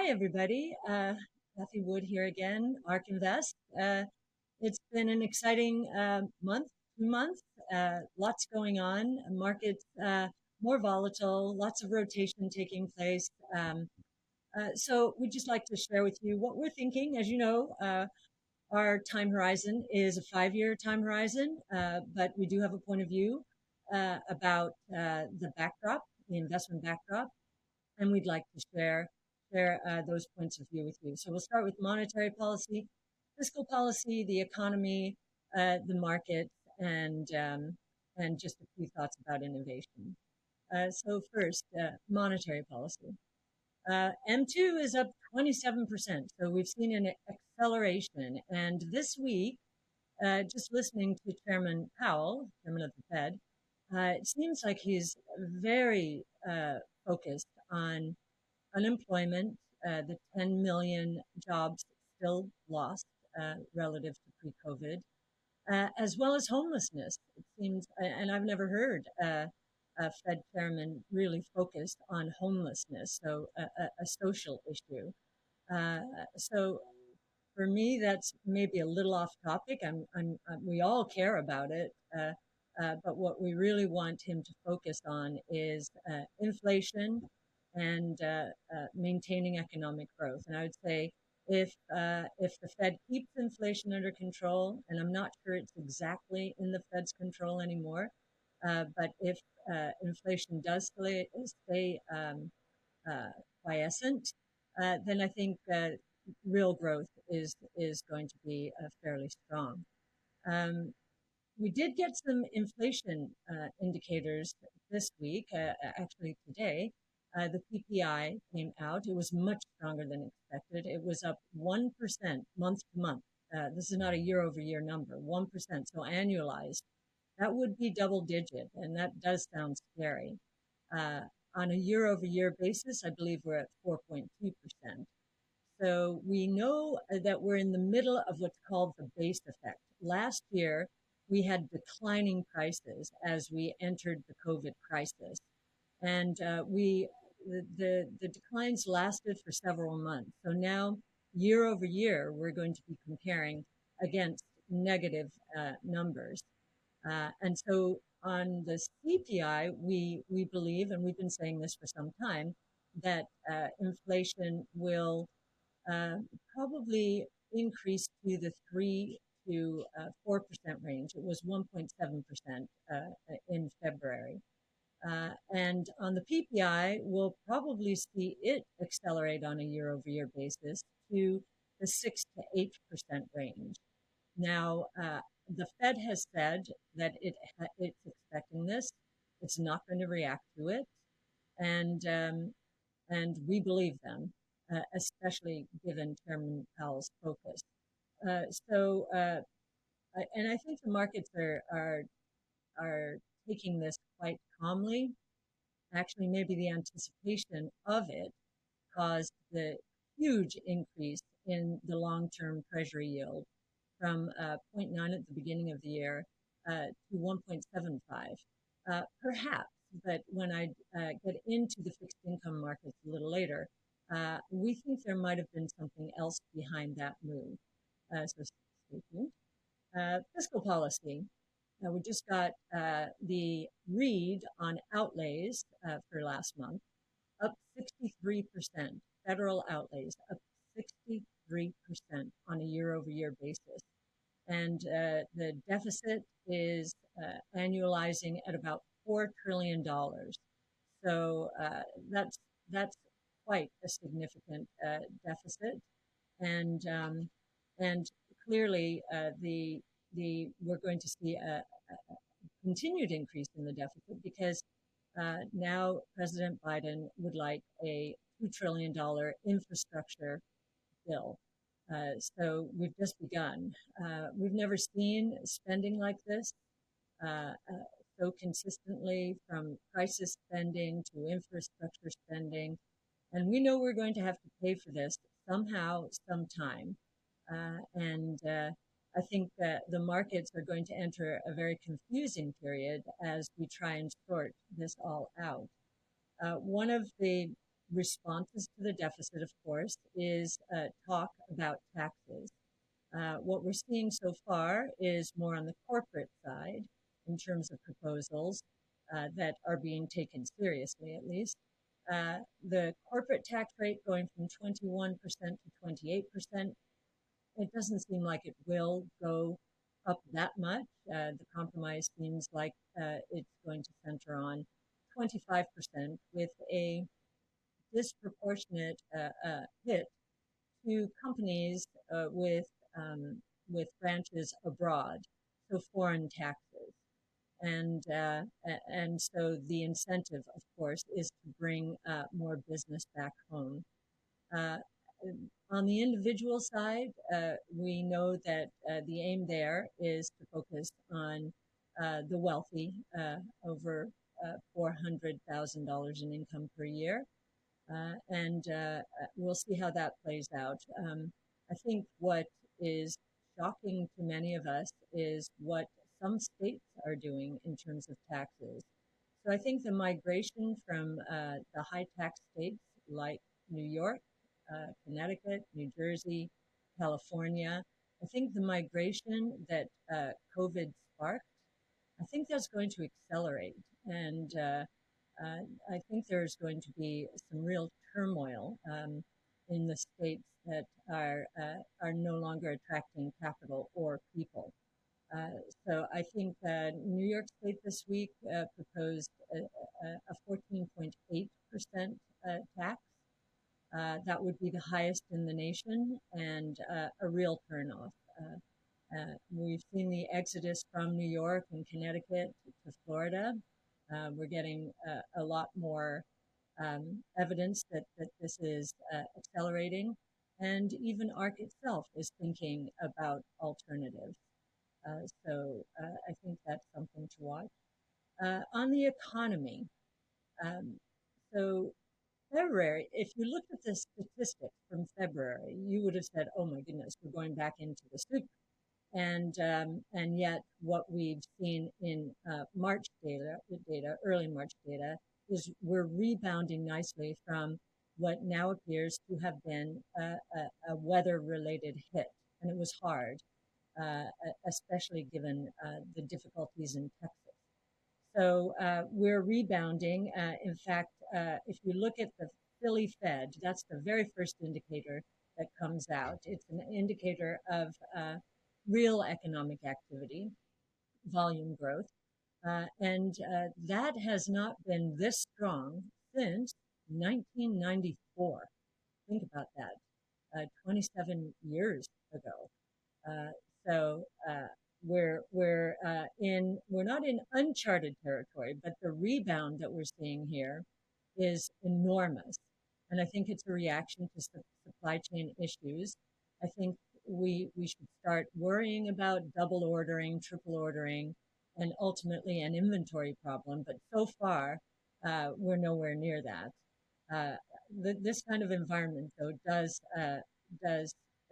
Hi, everybody. Cathie Wood here again, ARK Invest. It's been an exciting month, 2 months. Lots going on. Markets more volatile, lots of rotation taking place. So we'd just like to share with you what we're thinking. As you know, our time horizon is a 5-year time horizon, but we do have a point of view about the backdrop, the investment backdrop, and we'd like to share those points of view with you. So we'll start with monetary policy, fiscal policy, the economy, the market, and just a few thoughts about innovation. So first, monetary policy. M2 is up 27%. So we've seen an acceleration. And this week, just listening to Chairman Powell, Chairman of the Fed, it seems like he's very focused on unemployment, the 10 million jobs still lost relative to pre-COVID, as well as homelessness. It seems, and I've never heard a Fed chairman really focused on homelessness, so a social issue. So for me, that's maybe a little off topic. We all care about it, but what we really want him to focus on is inflation and maintaining economic growth. And I would say if the Fed keeps inflation under control, and I'm not sure it's exactly in the Fed's control anymore, but if inflation does stay quiescent, then I think real growth is going to be fairly strong. We did get some inflation indicators this week, actually today. The PPI came out. It was much stronger than expected. It was up 1% month to month. This is not a year over year number, 1%. So annualized, that would be double digit, and that does sound scary. On a year over year basis, I believe we're at 4.2%. So we know that we're in the middle of what's called the base effect. Last year, we had declining prices as we entered the COVID crisis. And the declines lasted for several months. So now, year over year, we're going to be comparing against negative numbers. And so on the CPI, we believe, and we've been saying this for some time, that inflation will probably increase to the 3 to 4% range. It was 1.7% in February. And on the PPI, we'll probably see it accelerate on a year over year basis to the 6 to 8% range. Now, the Fed has said that it's expecting this. It's not going to react to it. And we believe them, especially given Chairman Powell's focus. And I think the markets are taking this quite calmly. Actually, maybe the anticipation of it caused the huge increase in the long-term Treasury yield from 0.9 at the beginning of the year to 1.75. Perhaps, but when I get into the fixed income markets a little later, we think there might have been something else behind that move. So stay tuned. Fiscal policy. We just got the read on outlays for last month, up 63%. Federal outlays up 63% on a year-over-year basis. And the deficit is annualizing at about $4 trillion. So that's quite a significant deficit. And clearly we're going to see a continued increase in the deficit because now President Biden would like a $2 trillion infrastructure bill. So we've just begun. We've never seen spending like this so consistently, from crisis spending to infrastructure spending. And we know we're going to have to pay for this somehow, sometime. I think that the markets are going to enter a very confusing period as we try and sort this all out. One of the responses to the deficit, of course, is talk about taxes. What we're seeing so far is more on the corporate side in terms of proposals that are being taken seriously, at least. The corporate tax rate going from 21% to 28%, it doesn't seem like it will go up that much. The compromise seems like it's going to center on 25% with a disproportionate hit to companies with branches abroad, so foreign taxes. And so the incentive, of course, is to bring more business back home. Uh, on the individual side, we know that the aim there is to focus on the wealthy, over $400,000 in income per year. And we'll see how that plays out. I think what is shocking to many of us is what some states are doing in terms of taxes. So I think the migration from the high tax states like New York, Connecticut, New Jersey, California, I think the migration that COVID sparked, I think that's going to accelerate. And I think there's going to be some real turmoil in the states that are no longer attracting capital or people. So I think New York State this week proposed a 14.8% tax. That would be the highest in the nation and a real turnoff. We've seen the exodus from New York and Connecticut to Florida. We're getting a lot more evidence that this is accelerating. And even ARC itself is thinking about alternatives. I think that's something to watch. On the economy, so February, if you look at the statistics from February, you would have said, "Oh my goodness, we're going back into the soup." And yet, what we've seen in March data, early March data, is we're rebounding nicely from what now appears to have been a weather-related hit, and it was hard, especially given the difficulties in Texas. So we're rebounding. In fact, if you look at the Philly Fed, that's the very first indicator that comes out. It's an indicator of real economic activity, volume growth, and that has not been this strong since 1994. Think about that, 27 years ago. So we're not in uncharted territory, but the rebound that we're seeing here is enormous, and I think it's a reaction to supply chain issues. I think we should start worrying about double ordering, triple ordering, and ultimately an inventory problem. But so far, we're nowhere near that. This kind of environment, though, does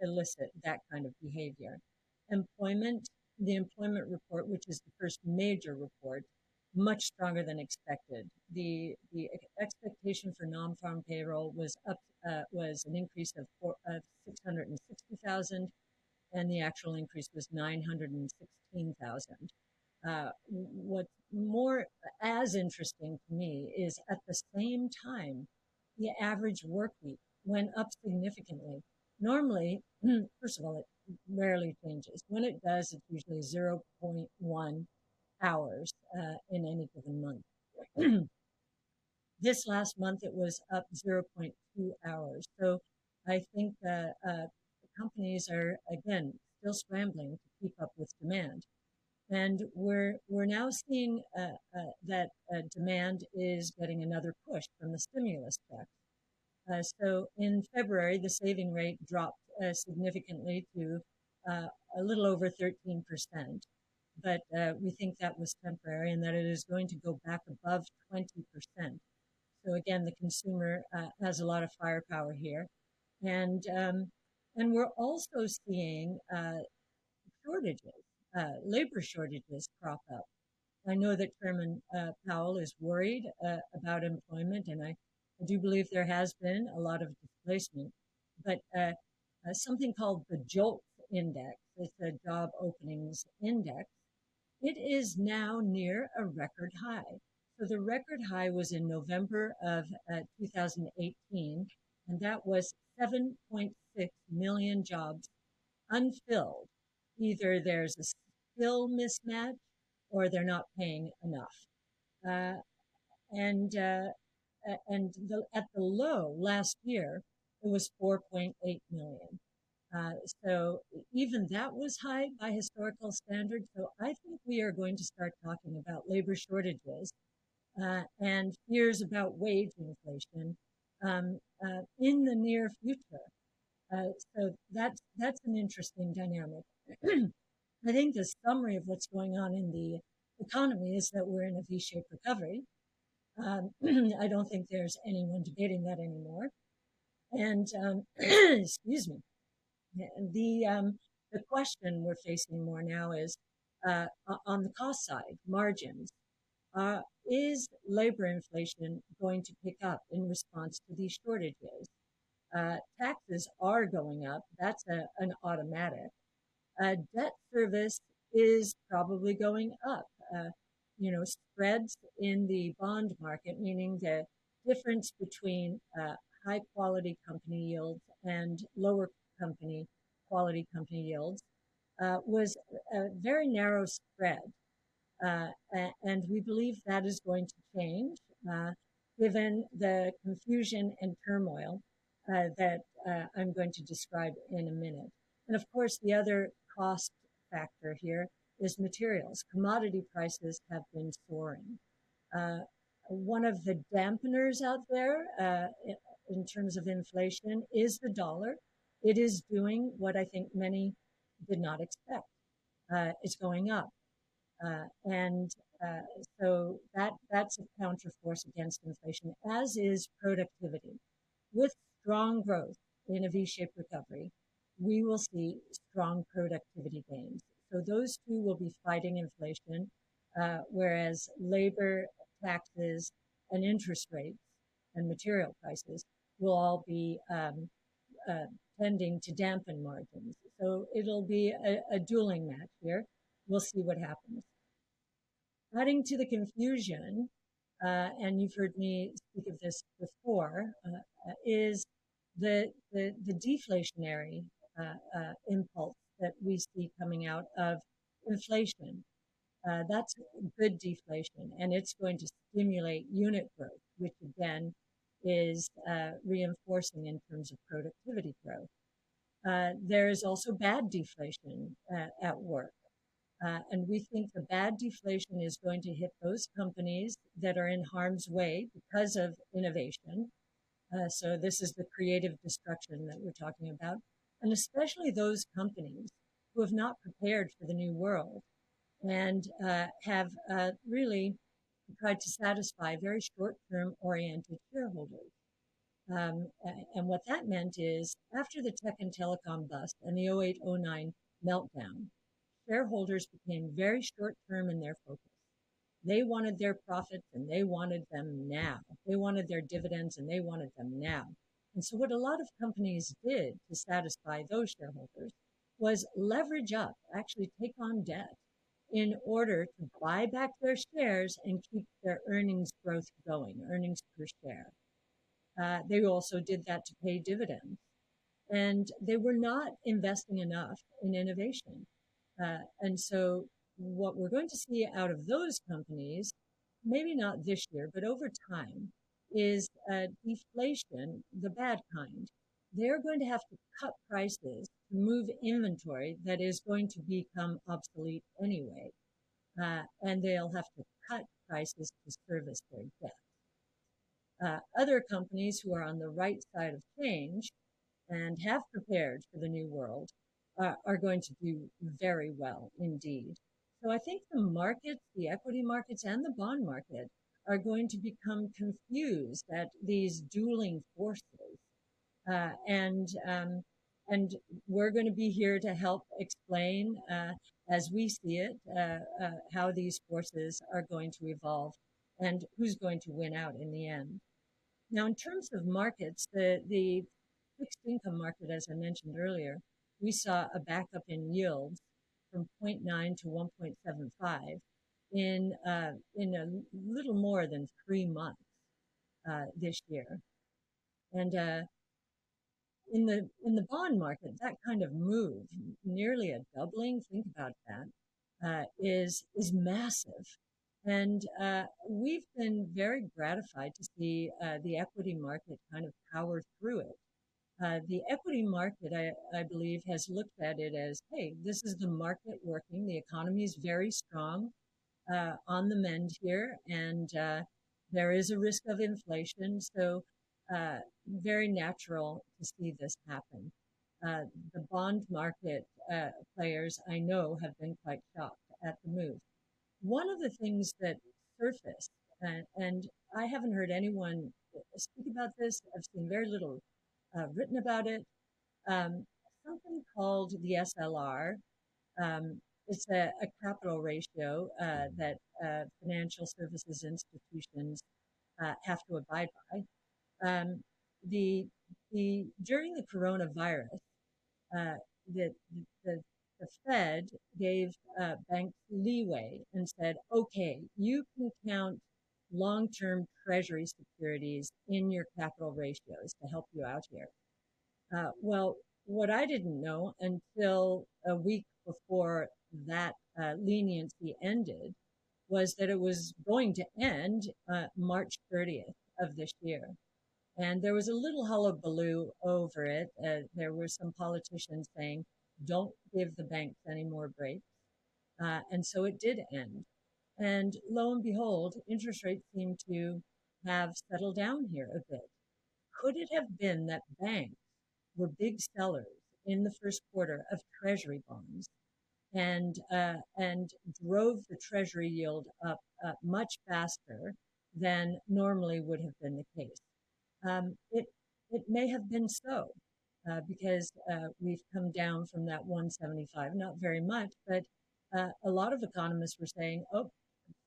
elicit that kind of behavior. Employment, the employment report, which is the first major report, much stronger than expected. The expectation for non-farm payroll was an increase of 660,000, and the actual increase was 916,000. What's more as interesting to me is at the same time, the average work week went up significantly. Normally, first of all, it rarely changes. When it does, it's usually 0.1 hours in any given month. This last month, it was up 0.2 hours. So I think companies are, again, still scrambling to keep up with demand. And we're now seeing that demand is getting another push from the stimulus check. So in February, the saving rate dropped significantly to a little over 13%. But we think that was temporary and that it is going to go back above 20%. So again, the consumer has a lot of firepower here. And we're also seeing shortages, labor shortages crop up. I know that Chairman Powell is worried about employment, and I I do believe there has been a lot of displacement, but something called the JOLT index, it's a job openings index, it is now near a record high. So the record high was in November of 2018, and that was 7.6 million jobs unfilled. Either there's a skill mismatch or they're not paying enough. Uh, and at the low last year, it was 4.8 million. So even that was high by historical standards. So I think we are going to start talking about labor shortages and fears about wage inflation in the near future. So that's an interesting dynamic. I think the summary of what's going on in the economy is that we're in a V-shaped recovery. I don't think there's anyone debating that anymore. And excuse me. The question we're facing more now is on the cost side, margins. Is labor inflation going to pick up in response to these shortages? Taxes are going up. That's an automatic. Debt service is probably going up. Spreads in the bond market, meaning the difference between high quality company yields and lower quality company yields, was a very narrow spread. And we believe that is going to change given the confusion and turmoil that I'm going to describe in a minute. And of course, the other cost factor here is materials. Commodity prices have been soaring. One of the dampeners out there in terms of inflation is the dollar. It is doing what I think many did not expect. It's going up. So that's a counterforce against inflation, as is productivity. With strong growth in a V-shaped recovery, we will see strong productivity gains. So those two will be fighting inflation, whereas labor, taxes, and interest rates and material prices will all be tending to dampen margins. So it'll be a dueling match here. We'll see what happens. Adding to the confusion, and you've heard me speak of this before, is the deflationary impulse that we see coming out of inflation. That's good deflation, and it's going to stimulate unit growth, which again is reinforcing in terms of productivity growth. There is also bad deflation at work. And we think the bad deflation is going to hit those companies that are in harm's way because of innovation. So this is the creative destruction that we're talking about, and especially those companies who have not prepared for the new world and have really tried to satisfy very short-term oriented shareholders. And what that meant is after the tech and telecom bust and the 08-09 meltdown, shareholders became very short-term in their focus. They wanted their profits and they wanted them now. They wanted their dividends and they wanted them now. And so what a lot of companies did to satisfy those shareholders was leverage up, actually take on debt in order to buy back their shares and keep their earnings growth going, earnings per share. They also did that to pay dividends. And they were not investing enough in innovation. And so what we're going to see out of those companies, maybe not this year, but over time, is deflation, the bad kind. They're going to have to cut prices to move inventory that is going to become obsolete anyway. And they'll have to cut prices to service their debt. Other companies who are on the right side of change and have prepared for the new world are going to do very well indeed. So I think the markets, the equity markets and the bond market are going to become confused at these dueling forces. And we're going to be here to help explain, as we see it, how these forces are going to evolve and who's going to win out in the end. Now, in terms of markets, the fixed income market, as I mentioned earlier, we saw a backup in yields from zero point 0.9 to 1.75 in a little more than 3 months this year. And in the bond market, that kind of move, nearly a doubling, think about that, is massive. And we've been very gratified to see the equity market kind of power through it. The equity market, I believe, has looked at it as, hey, this is the market working. The economy is very strong on the mend here, and there is a risk of inflation. So, very natural to see this happen. The bond market players I know have been quite shocked at the move. One of the things that surfaced, and I haven't heard anyone speak about this, I've seen very little written about it, um, something called the SLR. It's a capital ratio that financial services institutions have to abide by. Um, the during the coronavirus, uh, the, the the Fed gave banks leeway and said, okay, you can count long-term treasury securities in your capital ratios to help you out here. Well, what I didn't know until a week before that leniency ended was that it was going to end March 30th of this year. And there was a little hullabaloo over it. There were some politicians saying, don't give the banks any more breaks. And so it did end. And lo and behold, interest rates seem to have settled down here a bit. Could it have been that banks were big sellers in the first quarter of treasury bonds and drove the treasury yield up much faster than normally would have been the case? It may have been so because we've come down from that 175, not very much, but a lot of economists were saying, oh,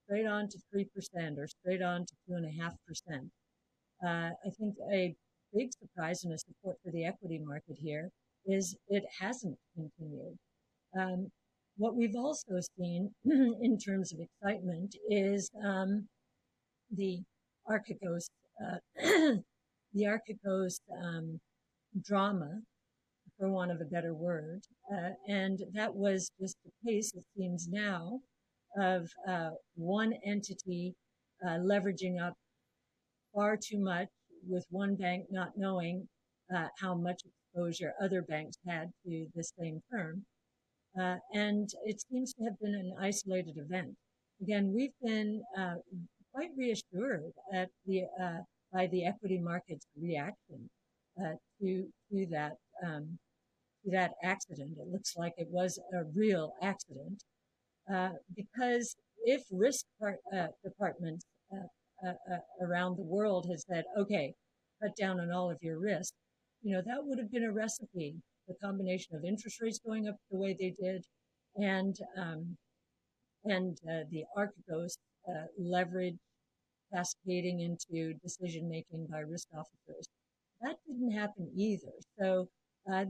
straight on to 3% or straight on to 2.5%. I think a big surprise and a support for the equity market here is it hasn't continued. Um, what we've also seen in terms of excitement is the Archegos, uh, the Archegos drama, for want of a better word, and that was just the case, it seems now, of one entity leveraging up far too much with one bank not knowing how much exposure other banks had to the same firm. And it seems to have been an isolated event. Again, we've been quite reassured at by the equity market's reaction to that to that accident. It looks like it was a real accident because if departments around the world has said, okay, cut down on all of your risk, that would have been a recipe. The combination of interest rates going up the way they did, and the Archegos leverage cascading into decision making by risk officers. That didn't happen either. So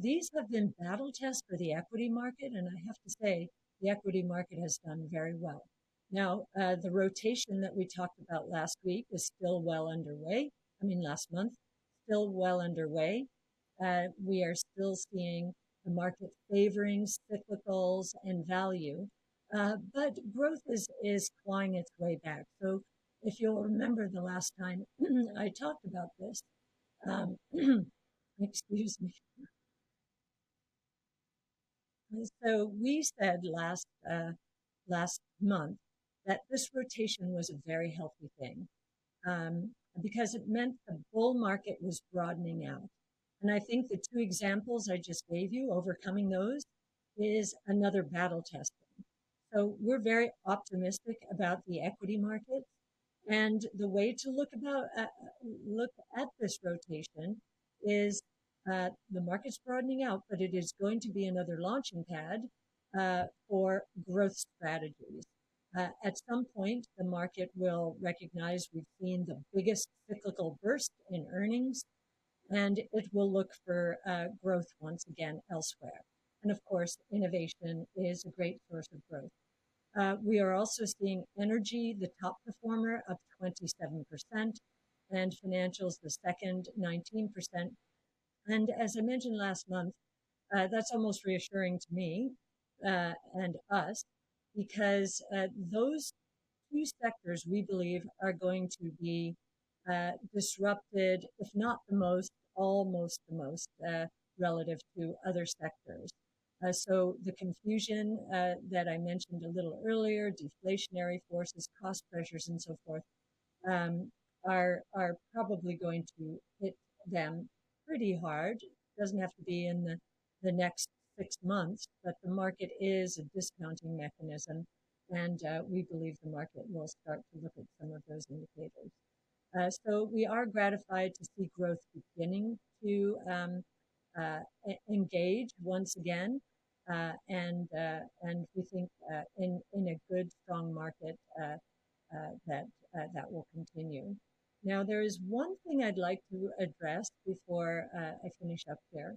these have been battle tests for the equity market, and I have to say the equity market has done very well. Now, the rotation that we talked about last week is still well underway. I mean, last month, still well underway. We are still seeing the market favoring cyclicals and value, but growth is clawing its way back. So if you'll remember the last time I talked about this, um, excuse me. So we said last month that this rotation was a very healthy thing because it meant the bull market was broadening out. And I think the two examples I just gave you, overcoming those, is another battle testing. So we're very optimistic about the equity markets. And the way to look at this rotation is the market's broadening out, but it is going to be another launching pad for growth strategies. At some point, the market will recognize we've seen the biggest cyclical burst in earnings, and it will look for growth once again elsewhere. And of course, innovation is a great source of growth. We are also seeing energy, the top performer, up 27%, and financials, the second, 19%. And as I mentioned last month, that's almost reassuring to me and us, because those two sectors we believe are going to be disrupted, if not the most, almost the most relative to other sectors. So the confusion that I mentioned a little earlier, deflationary forces, cost pressures, and so forth, are probably going to hit them pretty hard. It doesn't have to be in the next 6 months, but the market is a discounting mechanism, and we believe the market will start to look at some of those indicators. So we are gratified to see growth beginning to engage once again, and we think in a good, strong market that will continue. Now, there is one thing I'd like to address before I finish up here,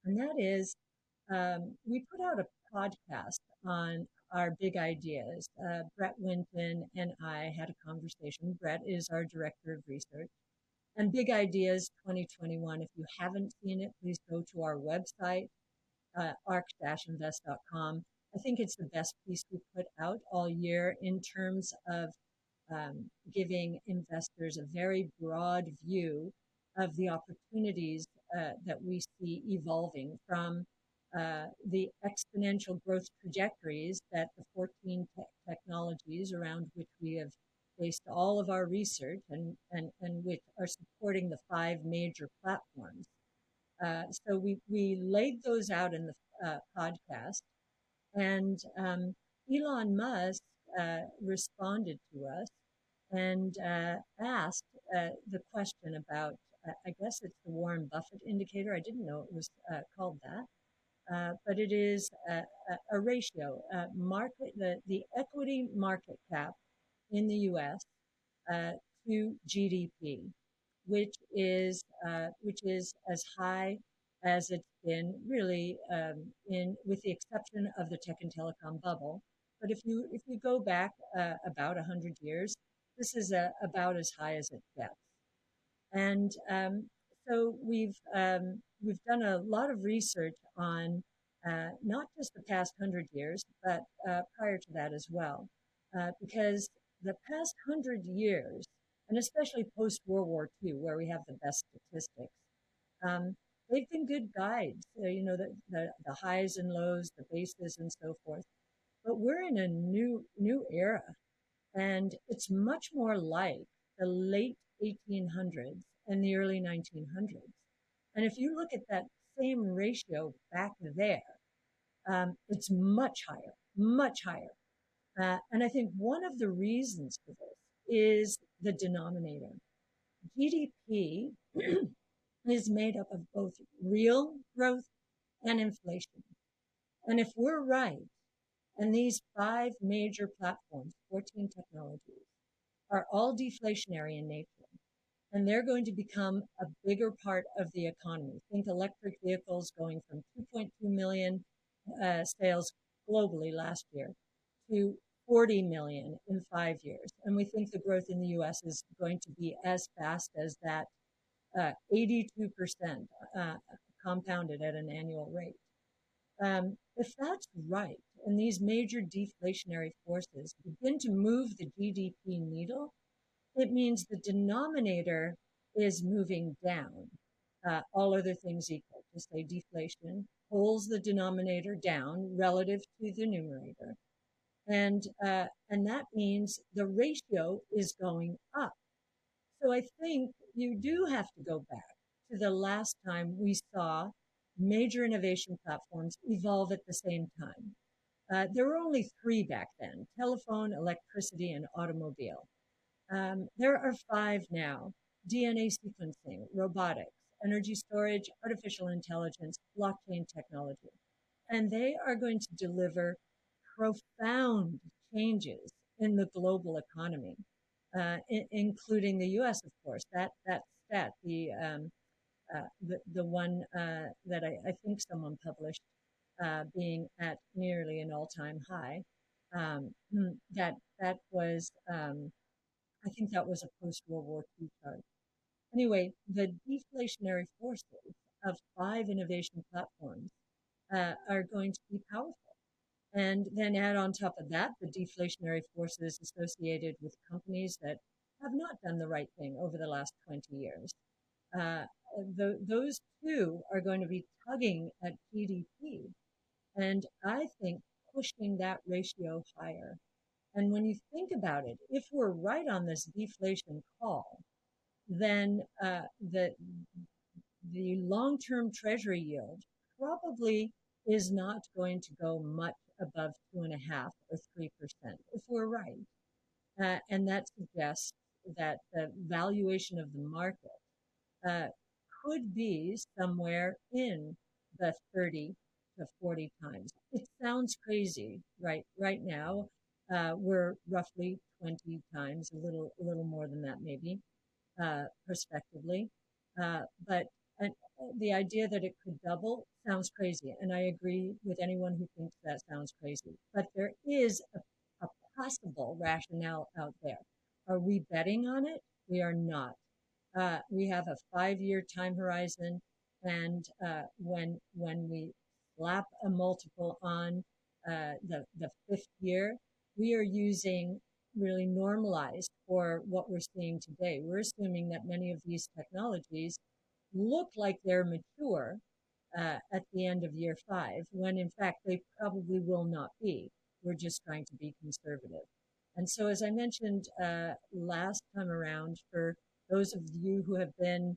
and that is we put out a podcast on our big ideas. Brett Winton and I had a conversation. Brett is our director of research. And Big Ideas 2021, if you haven't seen it, please go to our website, arc-invest.com. I think it's the best piece we put out all year in terms of giving investors a very broad view of the opportunities that we see evolving from the exponential growth trajectories that the 14 technologies around which we have based all of our research and which are supporting the 5 major platforms. So we laid those out in the podcast, and Elon Musk responded to us and asked the question about, I guess it's the Warren Buffett indicator. I didn't know it was called that. But it is a ratio, the equity market cap in the U.S. To GDP, which is as high as it's been really with the exception of the tech and telecom bubble. But if you go back about 100 years, this is about as high as it gets. And so we've done a lot of research on not just the past 100 years, but prior to that as well, because the past 100 years, and especially post-World War II, where we have the best statistics, they've been good guides, the highs and lows, the bases, and so forth. But we're in a new era, and it's much more like the late 1800s and the early 1900s. And if you look at that same ratio back there, it's much higher, much higher. And I think one of the reasons for this is the denominator. GDP is made up of both real growth and inflation. And if we're right, and these 5 major platforms, 14 technologies, are all deflationary in nature, and they're going to become a bigger part of the economy. Think electric vehicles going from 2.2 million sales globally last year to 40 million in 5 years. And we think the growth in the US is going to be as fast as that 82% compounded at an annual rate. If that's right, and these major deflationary forces begin to move the GDP needle, it means the denominator is moving down. All other things equal, to say deflation pulls the denominator down relative to the numerator. And that means the ratio is going up. So I think you do have to go back to the last time we saw major innovation platforms evolve at the same time. There were only 3 back then: telephone, electricity, and automobile. There are 5 now: DNA sequencing, robotics, energy storage, artificial intelligence, blockchain technology. And they are going to deliver profound changes in the global economy, including the U.S., of course. That stat, the one that I think someone published, being at nearly an all-time high. That was, I think that was a post-World War II chart. Anyway, the deflationary forces of five innovation platforms are going to be powerful. And then add on top of that the deflationary forces associated with companies that have not done the right thing over the last 20 years. Uh, those two are going to be tugging at GDP, and I think pushing that ratio higher. And when you think about it, if we're right on this deflation call, then the long-term treasury yield probably is not going to go much above 2.5 or 3% if we're right. And that suggests that the valuation of the market uh, could be somewhere in the 30 to 40 times. It sounds crazy, right? Right now, we're roughly 20 times, a little more than that, maybe, prospectively. But the idea that it could double sounds crazy, and I agree with anyone who thinks that sounds crazy. But there is a possible rationale out there. Are we betting on it? We are not. We have a 5-year time horizon, and when we slap a multiple on the fifth year, we are using really normalized for what we're seeing today. We're assuming that many of these technologies look like they're mature at the end of year 5, when in fact they probably will not be. We're just trying to be conservative. And so, as I mentioned last time around, for those of you who have been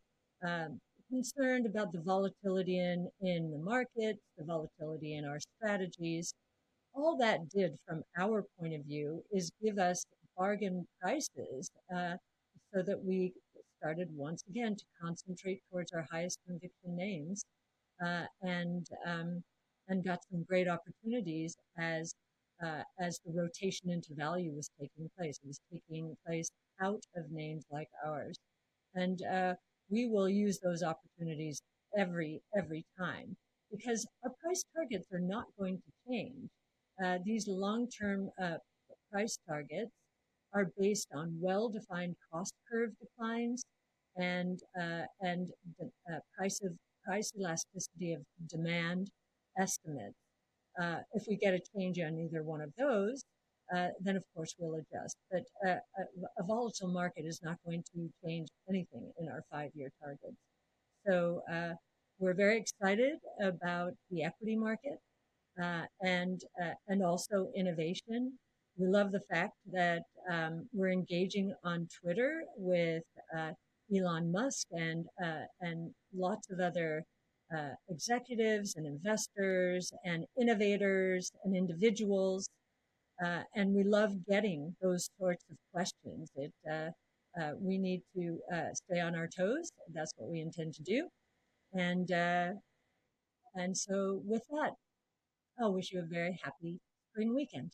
concerned about the volatility in the markets, the volatility in our strategies, all that did from our point of view is give us bargain prices so that we started once again to concentrate towards our highest conviction names uh, and um, and got some great opportunities as the rotation into value was taking place. It was taking place out of names like ours, and we will use those opportunities every time because our price targets are not going to change. These long-term price targets are based on well-defined cost curve declines and the price elasticity of demand estimates. If we get a change on either one of those, then of course we'll adjust. But a volatile market is not going to change anything in our 5-year targets. So we're very excited about the equity market and also innovation. We love the fact that we're engaging on Twitter with Elon Musk and lots of other executives and investors and innovators and individuals. And we love getting those sorts of questions. We need to stay on our toes. That's what we intend to do. And and so with that, I'll wish you a very happy spring weekend.